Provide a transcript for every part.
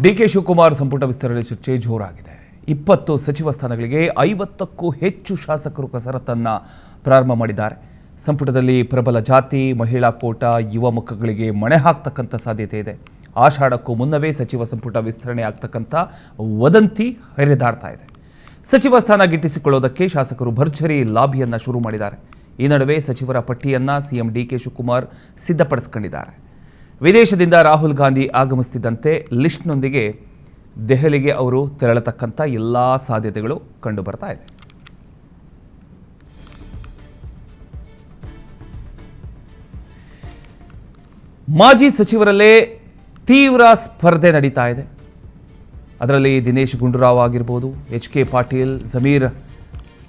DK Shivakumar ಸಂಪುಟ ವಿಸ್ತರಣೆ ಚರ್ಚೆ ಜೋರಾಗಿದೆ. 20 ಸಚಿವ ಸ್ಥಾನಗಳಿಗೆ 50ಕ್ಕೂ ಹೆಚ್ಚು ಶಾಸಕರು ಕಸರತ್ತನ್ನು ಪ್ರಾರಂಭ ಮಾಡಿದ್ದಾರೆ. ಸಂಪುಟದಲ್ಲಿ ಪ್ರಬಲ ಜಾತಿ, ಮಹಿಳಾ ಕೋಟಾ, ಯುವ ಮುಖಗಳಿಗೆ ಮಣೆ ಹಾಕ್ತಕ್ಕಂಥ ಸಾಧ್ಯತೆ ಇದೆ. ಆಷಾಢಕ್ಕೂ ಮುನ್ನವೇ ಸಚಿವ ಸಂಪುಟ ವಿಸ್ತರಣೆ ಆಗ್ತಕ್ಕಂಥ ವದಂತಿ ಹರಿದಾಡ್ತಾ ಇದೆ. ಸಚಿವ ಸ್ಥಾನ ಗಿಟ್ಟಿಸಿಕೊಳ್ಳೋದಕ್ಕೆ ಶಾಸಕರು ಭರ್ಜರಿ ಲಾಬಿಯನ್ನು ಶುರು ಮಾಡಿದ್ದಾರೆ. ಈ ನಡುವೆ ಸಚಿವರ ಪಟ್ಟಿಯನ್ನು ಸಿಎಂ ಡಿಕೆ ಶಿವಕುಮಾರ್ ಸಿದ್ಧಪಡಿಸಿಕೊಂಡಿದ್ದಾರೆ. ವಿದೇಶದಿಂದ ರಾಹುಲ್ ಗಾಂಧಿ ಆಗಮಿಸುತ್ತಿದ್ದಂತೆ ಲಿಸ್ಟ್ನೊಂದಿಗೆ ದೆಹಲಿಗೆ ಅವರು ತೆರಳತಕ್ಕಂಥ ಎಲ್ಲ ಸಾಧ್ಯತೆಗಳು ಕಂಡುಬರ್ತಾ ಇದೆ. ಮಾಜಿ ಸಚಿವರಲ್ಲೇ ತೀವ್ರ ಸ್ಪರ್ಧೆ ನಡೀತಾ ಇದೆ. ಅದರಲ್ಲಿ ದಿನೇಶ್ ಗುಂಡೂರಾವ್ ಆಗಿರ್ಬೋದು, H K Patil, Zameer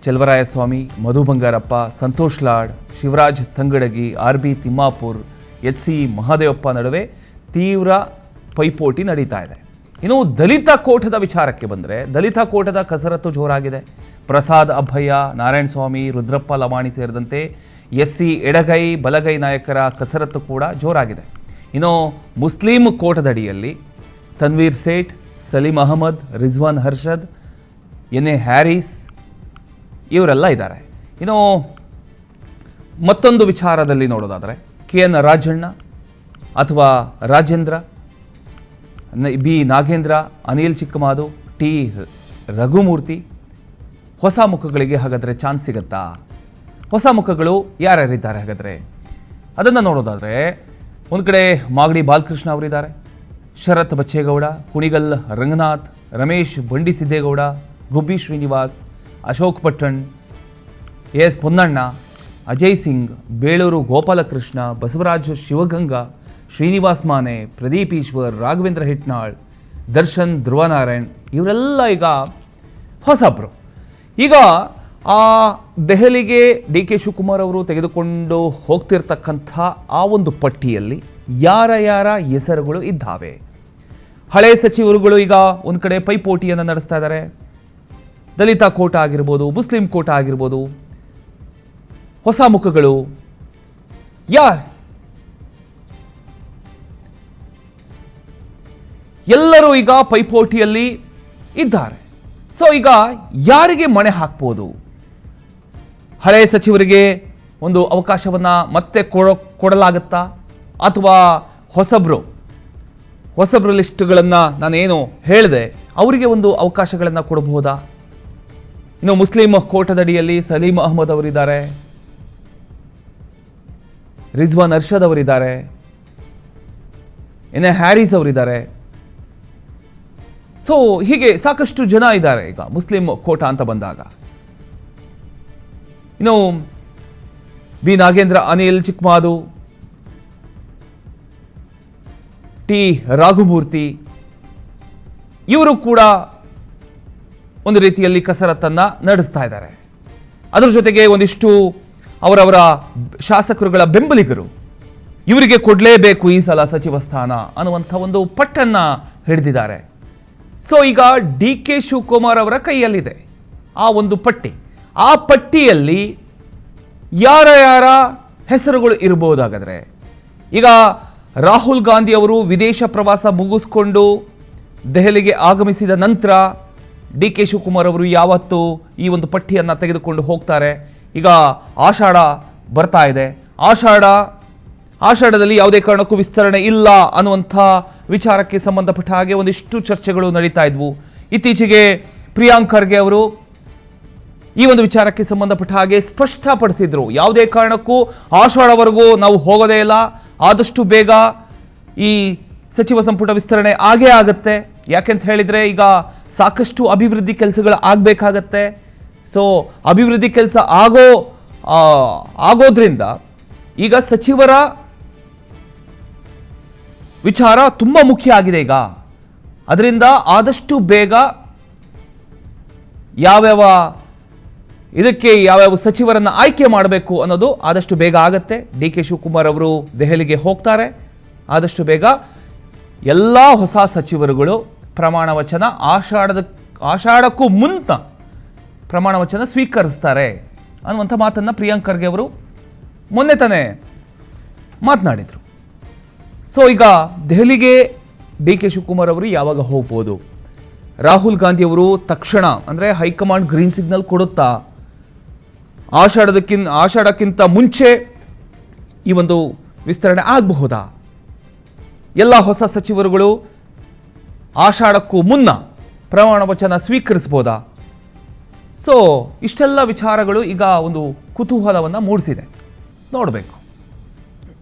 Cheluvarayaswamy, Madhu Bangarappa, Santosh Lad, Shivaraj Tangadagi, R B Timmapur, H C Mahadevappa ನಡುವೆ ತೀವ್ರ ಪೈಪೋಟಿ ನಡೀತಾ ಇದೆ. ಇನ್ನು ದಲಿತ ಕೋಟದ ವಿಚಾರಕ್ಕೆ ಬಂದರೆ ದಲಿತ ಕೋಟದ ಕಸರತ್ತು ಜೋರಾಗಿದೆ. ಪ್ರಸಾದ್ ಅಭಯ್ಯ, ನಾರಾಯಣ ಸ್ವಾಮಿ, ರುದ್ರಪ್ಪ ಲಮಾಣಿ ಸೇರಿದಂತೆ ಎಸ್ಸಿ ಎಡಗೈ ಬಲಗೈ ನಾಯಕರ ಕಸರತ್ತು ಕೂಡ ಜೋರಾಗಿದೆ. ಇನ್ನು ಮುಸ್ಲಿಂ ಕೋಟದಡಿಯಲ್ಲಿ ತನ್ವೀರ್ ಸೇಠ್, ಸಲೀಂ ಅಹಮದ್, ರಿಜ್ವಾನ್ ಹರ್ಷದ್, ಎನ್ ಎ ಹ್ಯಾರಿಸ್ ಇವರೆಲ್ಲ ಇದ್ದಾರೆ. ಇನ್ನು ಮತ್ತೊಂದು ವಿಚಾರದಲ್ಲಿ ನೋಡೋದಾದರೆ KN ರಾಜಣ್ಣ ಅಥವಾ ರಾಜೇಂದ್ರ, ಬಿ ನಾಗೇಂದ್ರ, ಅನಿಲ್ ಚಿಕ್ಕಮಾದು, ಟಿ ರಘುಮೂರ್ತಿ, ಹೊಸ ಮುಖಗಳಿಗೆ ಹಾಗಾದರೆ ಚಾನ್ಸ್ ಸಿಗುತ್ತಾ? ಹೊಸ ಮುಖಗಳು ಯಾರ್ಯಾರಿದ್ದಾರೆ ಹಾಗಾದರೆ ಅದನ್ನು ನೋಡೋದಾದರೆ ಒಂದು ಕಡೆ ಮಾಗಡಿ ಬಾಲಕೃಷ್ಣ ಅವರಿದ್ದಾರೆ, ಶರತ್ ಬಚ್ಚೇಗೌಡ, ಕುಣಿಗಲ್ ರಂಗನಾಥ್, ರಮೇಶ್ ಬಂಡಿಸಿದ್ದೇಗೌಡ, ಗುಬ್ಬಿ ಶ್ರೀನಿವಾಸ್, ಅಶೋಕ್ ಪಟ್ಟಣ್, ಎಸ್ ಪೊನ್ನಣ್ಣ, ಅಜಯ್ ಸಿಂಗ್, ಬೇಳೂರು ಗೋಪಾಲಕೃಷ್ಣ, ಬಸವರಾಜ್ ಶಿವಗಂಗಾ, ಶ್ರೀನಿವಾಸ್ ಮಾನೆ, ಪ್ರದೀಪ್ ಈಶ್ವರ್, ರಾಘವೇಂದ್ರ ಹಿಟ್ನಾಳ್, ದರ್ಶನ್ ಧ್ರುವನಾರಾಯಣ್ ಇವರೆಲ್ಲ ಈಗ ಹೊಸಬ್ರು. ಈಗ ಆ ದೆಹಲಿಗೆ ಡಿ ಕೆ ಶಿವಕುಮಾರ್ ಅವರು ತೆಗೆದುಕೊಂಡು ಹೋಗ್ತಿರ್ತಕ್ಕಂಥ ಆ ಒಂದು ಪಟ್ಟಿಯಲ್ಲಿ ಯಾರ ಹೆಸರುಗಳು ಇದ್ದಾವೆ? ಹಳೆ ಸಚಿವರುಗಳು ಈಗ ಒಂದು ಕಡೆ ಪೈಪೋಟಿಯನ್ನು ನಡೆಸ್ತಾ ಇದ್ದಾರೆ. ದಲಿತ ಕೋಟ ಆಗಿರ್ಬೋದು, ಮುಸ್ಲಿಂ ಕೋಟ ಆಗಿರ್ಬೋದು, ಹೊಸ ಮುಖಗಳು ಎಲ್ಲರೂ ಈಗ ಪೈಪೋಟಿಯಲ್ಲಿ ಇದ್ದಾರೆ. ಸೊ ಈಗ ಯಾರಿಗೆ ಮಣೆ ಹಾಕ್ಬೋದು? ಹಳೆಯ ಸಚಿವರಿಗೆ ಒಂದು ಅವಕಾಶವನ್ನು ಮತ್ತೆ ಕೊಡಲಾಗುತ್ತಾ ಅಥವಾ ಹೊಸಬ್ರು ಲಿಸ್ಟ್ಗಳನ್ನು ನಾನೇನು ಹೇಳಿದೆ ಅವರಿಗೆ ಒಂದು ಅವಕಾಶಗಳನ್ನು ಕೊಡಬಹುದಾ? ಇನ್ನು ಮುಸ್ಲಿಂ ಕೋಟದಡಿಯಲ್ಲಿ ಸಲೀಂ ಅಹಮದ್ ಅವರಿದ್ದಾರೆ, ರಿಜ್ವಾನ್ ಅರ್ಷದ್ ಅವರಿದ್ದಾರೆ, ಎನ್ ಎ ಹ್ಯಾರಿಸ್ ಅವರಿದ್ದಾರೆ. ಸೊ ಹೀಗೆ ಸಾಕಷ್ಟು ಜನ ಇದ್ದಾರೆ ಈಗ ಮುಸ್ಲಿಂ ಕೋಟ ಅಂತ ಬಂದಾಗ. ಇನ್ನು ಬಿ ನಾಗೇಂದ್ರ, ಅನಿಲ್ ಚಿಕ್ಕಮಾದು, ಟಿ ರಘುಮೂರ್ತಿ ಇವರು ಕೂಡ ಒಂದು ರೀತಿಯಲ್ಲಿ ಕಸರತ್ತನ್ನು ನಡೆಸ್ತಾ ಇದ್ದಾರೆ. ಅದರ ಜೊತೆಗೆ ಒಂದಿಷ್ಟು ಅವರವರ ಶಾಸಕರುಗಳ ಬೆಂಬಲಿಗರು ಇವರಿಗೆ ಕೊಡಲೇಬೇಕು ಈ ಸಲ ಸಚಿವ ಸ್ಥಾನ ಅನ್ನುವಂಥ ಒಂದು ಪಟ್ಟನ್ನು ಹಿಡಿದಿದ್ದಾರೆ. ಸೊ ಈಗ ಡಿ ಕೆ ಶಿವಕುಮಾರ್ ಅವರ ಕೈಯಲ್ಲಿದೆ ಆ ಒಂದು ಪಟ್ಟಿ. ಆ ಪಟ್ಟಿಯಲ್ಲಿ ಯಾರ ಹೆಸರುಗಳು ಇರಬಹುದಾಗಾದ್ರೆ, ಈಗ ರಾಹುಲ್ ಗಾಂಧಿ ಅವರು ವಿದೇಶ ಪ್ರವಾಸ ಮುಗಿಸ್ಕೊಂಡು ದೆಹಲಿಗೆ ಆಗಮಿಸಿದ ನಂತರ ಡಿ ಕೆ ಶಿವಕುಮಾರ್ ಅವರು ಯಾವತ್ತು ಈ ಒಂದು ಪಟ್ಟಿಯನ್ನು ತೆಗೆದುಕೊಂಡು ಹೋಗ್ತಾರೆ? ಈಗ ಆಷಾಢ ಬರ್ತಾ ಇದೆ. ಆಷಾಢದಲ್ಲಿ ಯಾವುದೇ ಕಾರಣಕ್ಕೂ ವಿಸ್ತರಣೆ ಇಲ್ಲ ಅನ್ನುವಂಥ ವಿಚಾರಕ್ಕೆ ಸಂಬಂಧಪಟ್ಟ ಹಾಗೆ ಒಂದಿಷ್ಟು ಚರ್ಚೆಗಳು ನಡೀತಾ ಇದ್ವು. ಇತ್ತೀಚೆಗೆ ಪ್ರಿಯಾಂಕ್ ಖರ್ಗೆ ಅವರು ಈ ಒಂದು ವಿಚಾರಕ್ಕೆ ಸಂಬಂಧಪಟ್ಟ ಹಾಗೆ ಸ್ಪಷ್ಟಪಡಿಸಿದ್ರು, ಯಾವುದೇ ಕಾರಣಕ್ಕೂ ಆಷಾಢವರೆಗೂ ನಾವು ಹೋಗೋದೇ ಇಲ್ಲ, ಆದಷ್ಟು ಬೇಗ ಈ ಸಚಿವ ಸಂಪುಟ ವಿಸ್ತರಣೆ ಆಗೇ ಆಗುತ್ತೆ. ಯಾಕೆಂತ ಹೇಳಿದರೆ ಈಗ ಸಾಕಷ್ಟು ಅಭಿವೃದ್ಧಿ ಕೆಲಸಗಳು ಆಗಬೇಕಾಗತ್ತೆ. ಸೊ ಅಭಿವೃದ್ಧಿ ಕೆಲಸ ಆಗೋದ್ರಿಂದ ಈಗ ಸಚಿವರ ವಿಚಾರ ತುಂಬ ಮುಖ್ಯ ಆಗಿದೆ. ಈಗ ಅದರಿಂದ ಆದಷ್ಟು ಬೇಗ ಯಾವ್ಯಾವ ಸಚಿವರನ್ನು ಆಯ್ಕೆ ಮಾಡಬೇಕು ಅನ್ನೋದು ಆದಷ್ಟು ಬೇಗ ಆಗತ್ತೆ. ಡಿ ಕೆ ಶಿವಕುಮಾರ್ ಅವರು ದೆಹಲಿಗೆ ಹೋಗ್ತಾರೆ. ಆದಷ್ಟು ಬೇಗ ಎಲ್ಲ ಹೊಸ ಸಚಿವರುಗಳು ಪ್ರಮಾಣ ವಚನ ಆಷಾಢಕ್ಕೂ ಮುನ್ನ ಪ್ರಮಾಣ ವಚನ ಸ್ವೀಕರಿಸ್ತಾರೆ ಅನ್ನುವಂಥ ಮಾತನ್ನು ಪ್ರಿಯಾಂಕ್ ಖರ್ಗೆ ಅವರು ಮೊನ್ನೆ ತಾನೇ ಮಾತನಾಡಿದರು. ಸೊ ಈಗ ದೆಹಲಿಗೆ ಡಿ ಕೆ ಶಿವಕುಮಾರ್ ಅವರು ಯಾವಾಗ ಹೋಗ್ಬೋದು, ರಾಹುಲ್ ಗಾಂಧಿ ಅವರು ತಕ್ಷಣ ಅಂದರೆ ಹೈಕಮಾಂಡ್ ಗ್ರೀನ್ ಸಿಗ್ನಲ್ ಕೊಡುತ್ತಾ ಆಷಾಢಕ್ಕಿಂತ ಮುಂಚೆ ಈ ಒಂದು ವಿಸ್ತರಣೆ ಆಗಬಹುದಾ, ಎಲ್ಲ ಹೊಸ ಸಚಿವರುಗಳು ಆಷಾಢಕ್ಕೂ ಮುನ್ನ ಪ್ರಮಾಣ ವಚನ ಸ್ವೀಕರಿಸ್ಬೋದಾ? ಸೊ ಇಷ್ಟೆಲ್ಲ ವಿಚಾರಗಳು ಈಗ ಒಂದು ಕುತೂಹಲವನ್ನು ಮೂಡಿಸಿದೆ, ನೋಡಬೇಕು.